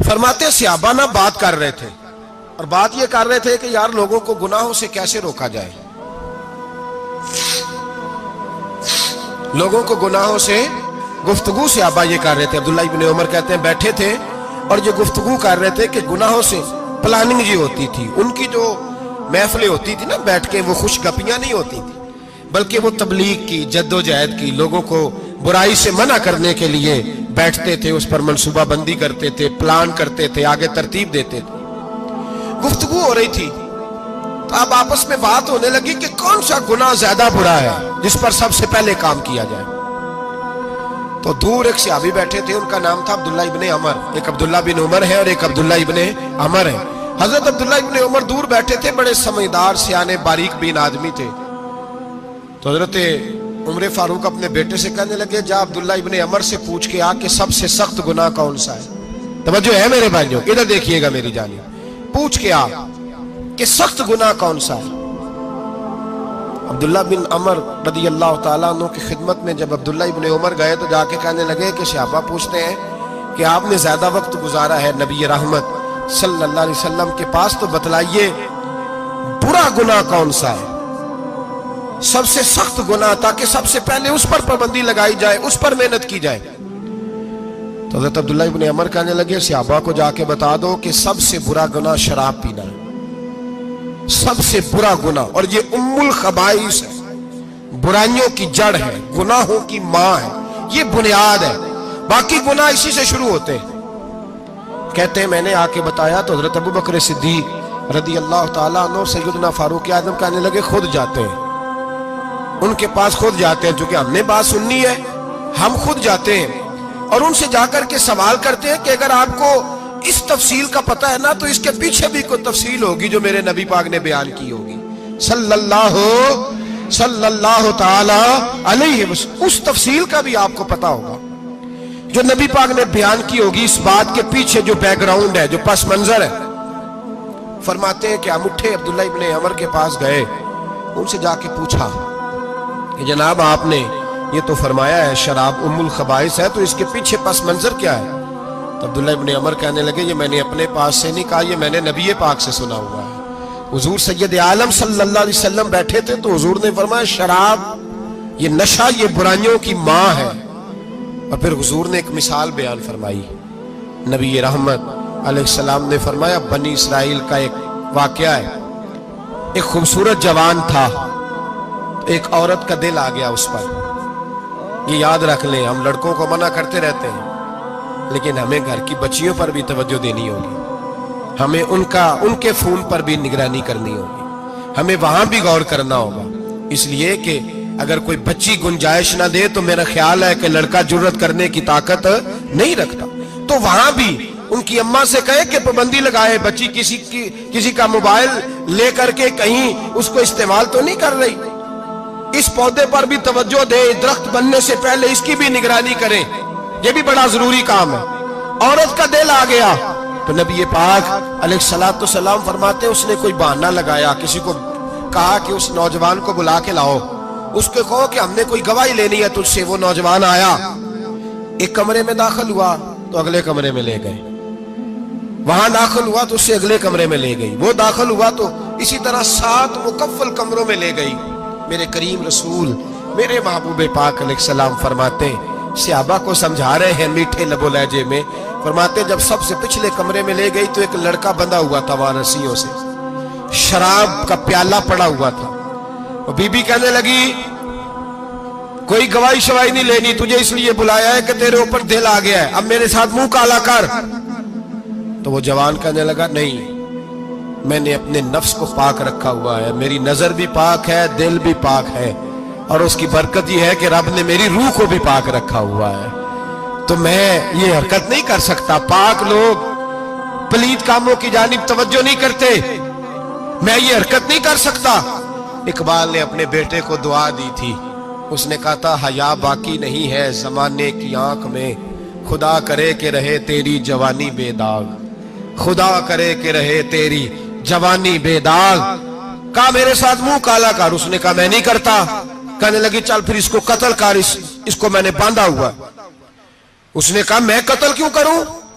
فرماتے ہیں صحابہ نہ بات کر رہے تھے، اور بات یہ کر رہے تھے کہ یار لوگوں کو گناہوں سے کیسے روکا جائے، لوگوں کو گناہوں سے گفتگو صحابہ یہ کر رہے تھے۔ عبداللہ ابن عمر کہتے ہیں بیٹھے تھے اور جو گفتگو کر رہے تھے کہ گناہوں سے پلاننگ جی ہوتی تھی، ان کی جو محفلیں ہوتی تھی نا بیٹھ کے، وہ خوش گپیاں نہیں ہوتی تھی بلکہ وہ تبلیغ کی، جد و جہد کی، لوگوں کو برائی سے منع کرنے کے لیے بیٹھتے تھے، اس پر منصوبہ بندی کرتے تھے، پلان کرتے تھے، آگے ترتیب دیتے تھے۔ گفتگو ہو رہی تھی تو اب آپس میں بات ہونے لگی کہ کون سا گناہ زیادہ برا ہے جس پر سب سے پہلے کام کیا جائے۔ تو دور ایک صحابی بیٹھے تھے، ان کا نام تھا عبداللہ ابن عمر، ایک عبداللہ بن عمر ہے اور ایک عبداللہ ابن عمر ہے۔ حضرت عبداللہ ابن عمر دور بیٹھے تھے، بڑے سمجھدار سیانے باریک بین آدمی تھے۔ تو حضرت عمر فاروق اپنے بیٹے سے کہنے لگے جا عبداللہ ابن عمر سے پوچھ کے آ کہ سب سے سخت گناہ کون سا ہے۔ توجہ ہے میرے بھائیوں، ادھر دیکھیے گا میری جانب، پوچھ کے آ کہ سخت گناہ کون سا ہے۔ عبداللہ بن عمر رضی اللہ تعالیٰ عنہ کی خدمت میں جب عبداللہ ابن عمر گئے تو جا کے کہنے لگے کہ صحابہ پوچھتے ہیں کہ آپ نے زیادہ وقت گزارا ہے نبی رحمت صلی اللہ علیہ وسلم کے پاس، تو بتلائیے برا گناہ کون سا ہے، سب سے سخت گناہ، تاکہ سب سے پہلے اس پر پابندی لگائی جائے، اس پر محنت کی جائے۔ تو حضرت عبداللہ ابن عمر کہنے لگے صحابہ کو جا کے بتا دو کہ سب سے برا گناہ شراب پینا ہے، سب سے برا گناہ، اور یہ ام الخبائث ہے، برائیوں کی جڑ ہے، گناہوں کی ماں ہے، یہ بنیاد ہے، باقی گناہ اسی سے شروع ہوتے ہیں۔ کہتے ہیں میں نے آ کے بتایا تو حضرت ابو بکر صدیق رضی اللہ تعالیٰ عنہ سیدنا فاروق اعظم کہنے لگے خود جاتے ہیں، ان کے پاس خود جاتے ہیں، چونکہ ہم نے بات سننی ہے ہم خود جاتے ہیں اور ان سے جا کر کے سوال کرتے ہیں کہ اگر آپ کو اس تفصیل کا پتہ ہے نا تو اس کے پیچھے بھی کوئی تفصیل ہوگی جو میرے نبی پاک نے بیان کی ہوگی صلی اللہ تعالی علیہ وسلم، اس تفصیل کا بھی آپ کو پتہ ہوگا جو نبی پاک نے بیان کی ہوگی، اس بات کے پیچھے جو بیک گراؤنڈ ہے، جو پس منظر ہے۔ فرماتے ہیں کہ ہم اٹھے، عبداللہ ابن عمر کے پاس گئے، ان سے جا کے پوچھا کہ جناب آپ نے یہ تو فرمایا ہے شراب ام الخبائث ہے، تو اس کے پیچھے پس منظر کیا ہے؟ تو عبداللہ ابن عمر کہنے لگے یہ میں نے اپنے پاس سے نہیں کہا، یہ میں نے نبی پاک سے سنا ہوا ہے۔ حضور سید عالم صلی اللہ علیہ وسلم بیٹھے تھے تو حضور نے فرمایا شراب یہ نشہ، یہ برائیوں کی ماں ہے۔ اور پھر حضور نے ایک مثال بیان فرمائی، نبی رحمت علیہ السلام نے فرمایا بنی اسرائیل کا ایک واقعہ ہے، ایک خوبصورت جوان تھا، ایک عورت کا دل آ گیا اس پر۔ یہ یاد رکھ لیں، ہم لڑکوں کو منع کرتے رہتے ہیں لیکن ہمیں گھر کی بچیوں پر بھی توجہ دینی ہوگی، ہمیں ان کے فون پر بھی نگرانی کرنی ہوگی، ہمیں وہاں بھی غور کرنا ہوگا، اس لیے کہ اگر کوئی بچی گنجائش نہ دے تو میرا خیال ہے کہ لڑکا جرت کرنے کی طاقت نہیں رکھتا، تو وہاں بھی ان کی اماں سے کہے کہ پابندی لگائے، بچی کسی کا موبائل لے کر کے کہیں اس کو استعمال تو نہیں کر رہی، اس پودے پر بھی توجہ دے، درخت بننے سے پہلے اس کی بھی نگرانی کریں، یہ بھی بڑا ضروری کام ہے۔ عورت کا دل آ گیا تو نبی پاک علیہ السلام فرماتے اس نے کوئی بہانہ لگایا، کسی کو کہا کہ اس نوجوان کو بلا کے لاؤ، اس کو کہو کہ ہم نے کوئی گواہی لینی ہے تجھ سے۔ وہ نوجوان آیا، ایک کمرے میں داخل ہوا تو اگلے کمرے میں لے گئے، وہاں داخل ہوا تو اس سے اگلے کمرے میں لے گئی، وہ داخل ہوا تو اسی طرح 7 مکفل کمروں میں لے گئی۔ میرے کریم رسول میرے محبوب پاک علیہ السلام فرماتے صحابہ کو سمجھا رہے ہیں میٹھے لب و لہجے میں، فرماتے جب سب سے پچھلے کمرے میں لے گئی تو ایک لڑکا بندھا ہوا تھا وہاں رسیوں سے، شراب کا پیالہ پڑا ہوا تھا، اور بی بی کہنے لگی کوئی گواہی شواہی نہیں لینی، تجھے اس لیے بلایا ہے کہ تیرے اوپر دل آ گیا ہے، اب میرے ساتھ منہ کالا کر۔ تو وہ جوان کہنے لگا نہیں، میں نے اپنے نفس کو پاک رکھا ہوا ہے، میری نظر بھی پاک ہے، دل بھی پاک ہے، اور اس کی برکت یہ ہے کہ رب نے میری روح کو بھی پاک رکھا ہوا ہے، تو میں یہ حرکت نہیں کر سکتا۔ پاک لوگ پلید کاموں کی جانب توجہ نہیں کرتے، میں یہ حرکت نہیں کر سکتا۔ اقبال نے اپنے بیٹے کو دعا دی تھی، اس نے کہا تھا حیا باقی نہیں ہے زمانے کی آنکھ میں، خدا کرے کہ رہے تیری جوانی بے داغ، خدا کرے کہ رہے تیری جوانی بے داغ۔ کہا میرے ساتھ منہ کالا کر، اس نے کہا میں نہیں کرتا۔ کہنے لگی چل پھر اس کو قتل کر، اس کو میں نے باندھا ہوا۔ اس نے کہا میں قتل کیوں کروں؟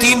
3